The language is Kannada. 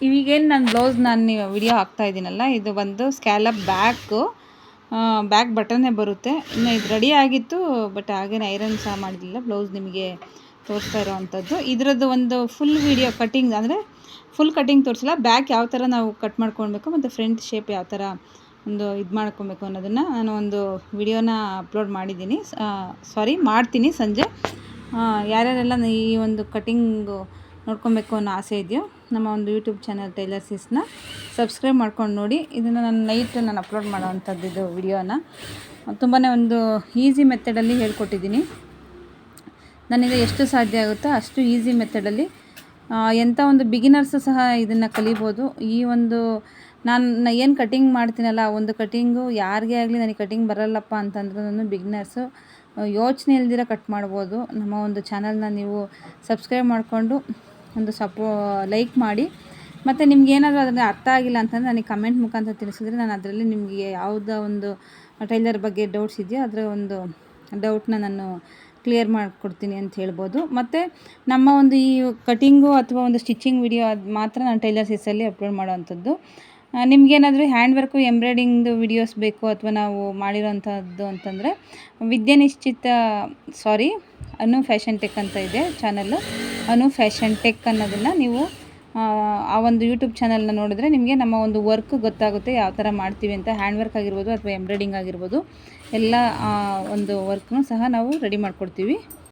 ಈಗೇನು ನಾನು ಬ್ಲೌಸ್ ವಿಡಿಯೋ ಹಾಕ್ತಾ ಇದ್ದೀನಲ್ಲ, ಇದು ಬಂದು ಸ್ಕ್ಯಾಲಪ್ ಬ್ಯಾಕ್ ಬಟನ್ನೇ ಬರುತ್ತೆ. ಇನ್ನು ಇದು ರೆಡಿ ಆಗಿತ್ತು, ಬಟ್ ಹಾಗೇನೆ ಐರನ್ ಸಹ ಮಾಡಿರಲಿಲ್ಲ. ಬ್ಲೌಸ್ ನಿಮಗೆ ತೋರಿಸ್ತಾ ಇರೋವಂಥದ್ದು. ಇದರದ್ದು ಒಂದು ಫುಲ್ ವಿಡಿಯೋ ಕಟಿಂಗ್, ಅಂದರೆ ಫುಲ್ ಕಟಿಂಗ್ ತೋರಿಸಿಲ್ಲ, ಬ್ಯಾಕ್ ಯಾವ ಥರ ನಾವು ಕಟ್ ಮಾಡ್ಕೊಳ್ಬೇಕು ಮತ್ತು ಫ್ರಂಟ್ ಶೇಪ್ ಯಾವ ಥರ ಒಂದು ಇದು ಮಾಡ್ಕೊಬೇಕು ಅನ್ನೋದನ್ನು ನಾನು ಒಂದು ವಿಡಿಯೋನ ಅಪ್ಲೋಡ್ ಮಾಡಿದ್ದೀನಿ. ಮಾಡ್ತೀನಿ ಸಂಜೆ. ಯಾರ್ಯಾರೆಲ್ಲ ಈ ಒಂದು ಕಟಿಂಗು ನೋಡ್ಕೊಬೇಕು ಅನ್ನೋ ಆಸೆ ಇದೆಯೋ, ನಮ್ಮ ಒಂದು ಯೂಟ್ಯೂಬ್ ಚಾನಲ್ ಟೈಲರ್ ಸಿಸ್ನ ಸಬ್ಸ್ಕ್ರೈಬ್ ಮಾಡ್ಕೊಂಡು ನೋಡಿ. ಇದನ್ನು ನಾನು ಅಪ್ಲೋಡ್ ಮಾಡೋವಂಥದ್ದು ಇದು ವಿಡಿಯೋನ. ತುಂಬಾ ಒಂದು ಈಸಿ ಮೆಥಡಲ್ಲಿ ಹೇಳ್ಕೊಟ್ಟಿದ್ದೀನಿ. ನನ್ನಿಂದ ಎಷ್ಟು ಸಾಧ್ಯ ಆಗುತ್ತೋ ಅಷ್ಟು ಈಸಿ ಮೆಥಡಲ್ಲಿ ಎಂಥ ಒಂದು ಬಿಗಿನರ್ಸು ಸಹ ಇದನ್ನು ಕಲಿಬೋದು. ಈ ಒಂದು ನಾನು ಏನು ಕಟಿಂಗ್ ಮಾಡ್ತೀನಲ್ಲ, ಆ ಒಂದು ಕಟಿಂಗು ಯಾರಿಗೇ ಆಗಲಿ ನನಗೆ ಕಟಿಂಗ್ ಬರಲ್ಲಪ್ಪ ಅಂತಂದ್ರೆ ನಾನು ಬಿಗಿನರ್ಸು ಯೋಚನೆ ಇಲ್ದಿರ ಕಟ್ ಮಾಡ್ಬೋದು. ನಮ್ಮ ಒಂದು ಚಾನಲ್ನ ನೀವು ಸಬ್ಸ್ಕ್ರೈಬ್ ಮಾಡಿಕೊಂಡು ಒಂದು ಲೈಕ್ ಮಾಡಿ. ಮತ್ತು ನಿಮ್ಗೆ ಏನಾದರೂ ಅದನ್ನು ಅರ್ಥ ಆಗಿಲ್ಲ ಅಂತಂದರೆ ನನಗೆ ಕಮೆಂಟ್ ಮುಖಾಂತರ ತಿಳಿಸಿದ್ರೆ ನಾನು ಅದರಲ್ಲಿ ನಿಮಗೆ ಯಾವುದೋ ಒಂದು ಟೈಲರ್ ಬಗ್ಗೆ ಡೌಟ್ಸ್ ಇದೆಯೋ ಅದರ ಒಂದು ಡೌಟ್ನ ನಾನು ಕ್ಲಿಯರ್ ಮಾಡಿಕೊಡ್ತೀನಿ ಅಂತ ಹೇಳ್ಬೋದು. ಮತ್ತು ನಮ್ಮ ಒಂದು ಈ ಕಟಿಂಗು ಅಥವಾ ಒಂದು ಸ್ಟಿಚಿಂಗ್ ವಿಡಿಯೋ ಅದು ಮಾತ್ರ ನಾನು ಟೈಲರ್ ಸಿಸ್ಸಲ್ಲಿ ಅಪ್ಲೋಡ್ ಮಾಡೋವಂಥದ್ದು. ನಿಮಗೇನಾದರೂ ಹ್ಯಾಂಡ್ ವರ್ಕು ಎಂಬ್ರಾಯ್ಡಿಂಗ್ದು ವಿಡಿಯೋಸ್ ಬೇಕು ಅಥವಾ ನಾವು ಮಾಡಿರೋವಂಥದ್ದು ಅಂತಂದರೆ ಅನು ಫ್ಯಾಷನ್ ಟೆಕ್ ಅಂತ ಇದೆ ಚಾನಲ್ಲು. ಅನು ಫ್ಯಾಷನ್ ಟೆಕ್ ಅನ್ನೋದನ್ನು ನೀವು ಆ ಒಂದು ಯೂಟ್ಯೂಬ್ ಚಾನಲ್ನ ನೋಡಿದ್ರೆ ನಿಮಗೆ ನಮ್ಮ ಒಂದು ವರ್ಕ್ ಗೊತ್ತಾಗುತ್ತೆ, ಯಾವ ಥರ ಮಾಡ್ತೀವಿ ಅಂತ. ಹ್ಯಾಂಡ್ ವರ್ಕ್ ಆಗಿರ್ಬೋದು ಅಥವಾ ಎಂಬ್ರಾಯ್ಡಿಂಗ್ ಆಗಿರ್ಬೋದು, ಎಲ್ಲ ಒಂದು ವರ್ಕ್ನೂ ಸಹ ನಾವು ರೆಡಿ ಮಾಡಿಕೊಡ್ತೀವಿ.